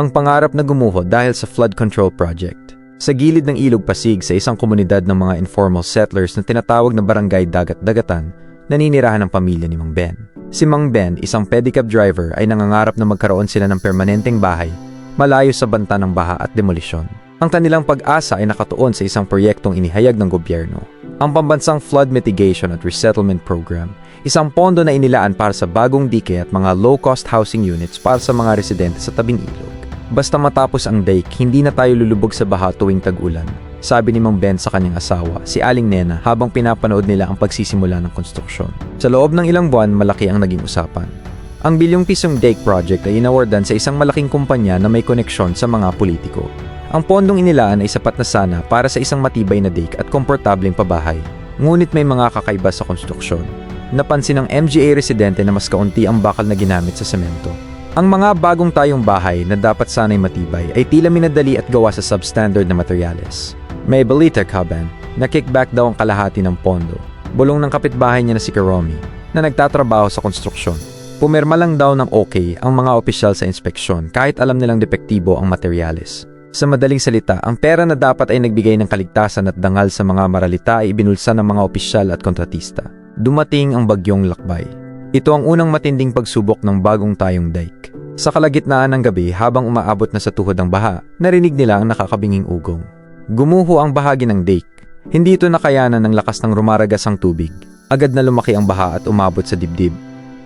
Ang pangarap na gumuho dahil sa flood control project. Sa gilid ng Ilog Pasig sa isang komunidad ng mga informal settlers na tinatawag na barangay Dagat-Dagatan, naninirahan ang pamilya ni Mang Ben. Si Mang Ben, isang pedicab driver, ay nangangarap na magkaroon sila ng permanenteng bahay, malayo sa banta ng baha at demolisyon. Ang kanilang pag-asa ay nakatuon sa isang proyektong inihayag ng gobyerno, ang Pambansang Flood Mitigation at Resettlement Program, isang pondo na inilaan para sa bagong dike at mga low-cost housing units para sa mga residente sa tabing ilog. Basta matapos ang dike, hindi na tayo lulubog sa baha tuwing tag-ulan, sabi ni Mang Ben sa kanyang asawa, si Aling Nena, habang pinapanood nila ang pagsisimula ng konstruksyon. Sa loob ng ilang buwan, malaki ang naging usapan. Ang bilyong pisong dike project ay inawardan sa isang malaking kumpanya na may koneksyon sa mga politiko. Ang pondong inilaan ay sapat na sana para sa isang matibay na dike at komportableng pabahay. Ngunit may mga kakaiba sa konstruksyon. Napansin ng MGA residente na mas kaunti ang bakal na ginamit sa semento. Ang mga bagong tayong bahay na dapat sana'y matibay ay tila minadali at gawa sa substandard na materyales. May balita kaban na kickback daw ang kalahati ng pondo. Bulong ng kapitbahay niya na si Karomi na nagtatrabaho sa konstruksyon. Pumirma lang daw ng okay ang mga opisyal sa inspeksyon kahit alam nilang depektibo ang materyales. Sa madaling salita, ang pera na dapat ay nagbigay ng kaligtasan at dangal sa mga maralita ay ibinulsa ng mga opisyal at kontratista. Dumating ang bagyong Lakbay. Ito ang unang matinding pagsubok ng bagong tayong dike. Sa kalagitnaan ng gabi habang umaabot na sa tuhod ang baha, narinig nila ang nakakabinging ugong. Gumuho ang bahagi ng dike. Hindi ito nakayanan ng lakas ng rumaragas ang tubig. Agad na lumaki ang baha at umabot sa dibdib.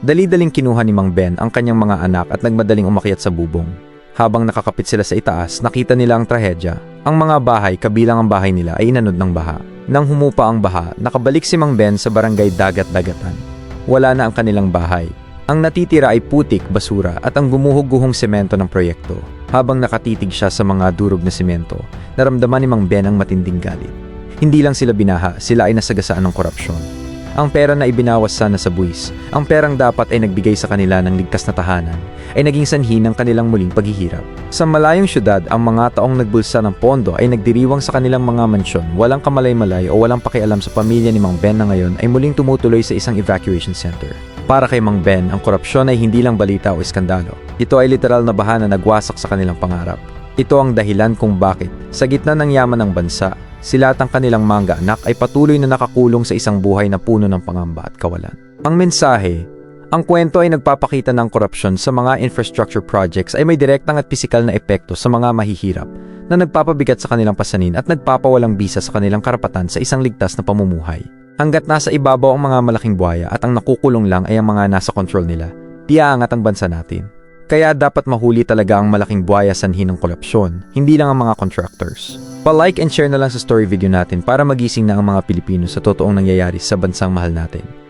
Dali-daling kinuha ni Mang Ben ang kanyang mga anak at nagmadaling umakyat sa bubong. Habang nakakapit sila sa itaas, nakita nila ang trahedya. Ang mga bahay, kabilang ang bahay nila, ay inanod ng baha. Nang humupa ang baha, nakabalik si Mang Ben sa barangay Dagat-Dagatan. Wala na ang kanilang bahay. Ang natitira ay putik, basura at ang gumuho-guhong semento ng proyekto. Habang nakatitig siya sa mga durog na semento, naramdaman ni Mang Ben ang matinding galit. Hindi lang sila binaha, sila ay nasagasaan ng korupsyon. Ang pera na ibinawas sana sa buwis, ang perang dapat ay nagbigay sa kanila ng ligtas na tahanan, ay naging sanhi ng kanilang muling paghihirap. Sa malayong syudad, ang mga taong nagbulsa ng pondo ay nagdiriwang sa kanilang mga mansyon, walang kamalay-malay o walang pakialam sa pamilya ni Mang Ben na ngayon ay muling tumutuloy sa isang evacuation center. Para kay Mang Ben, ang korupsyon ay hindi lang balita o iskandalo. Ito ay literal na baha na nagwasak sa kanilang pangarap. Ito ang dahilan kung bakit, sa gitna ng yaman ng bansa, sila at ang kanilang mga anak ay patuloy na nakakulong sa isang buhay na puno ng pangamba at kawalan. Ang mensahe, ang kwento ay nagpapakita ng korupsyon sa mga infrastructure projects ay may direktang at pisikal na epekto sa mga mahihirap na nagpapabigat sa kanilang pasanin at nagpapawalang bisa sa kanilang karapatan sa isang ligtas na pamumuhay. Hanggat nasa ibabaw ang mga malaking buhaya at ang nakukulong lang ay ang mga nasa control nila, di aangat ang bansa natin. Kaya dapat mahuli talaga ang malaking buhaya sanhi ng korupsyon, hindi lang ang mga contractors. Pa-like and share na lang sa story video natin para magising na ang mga Pilipino sa totoong nangyayari sa bansang mahal natin.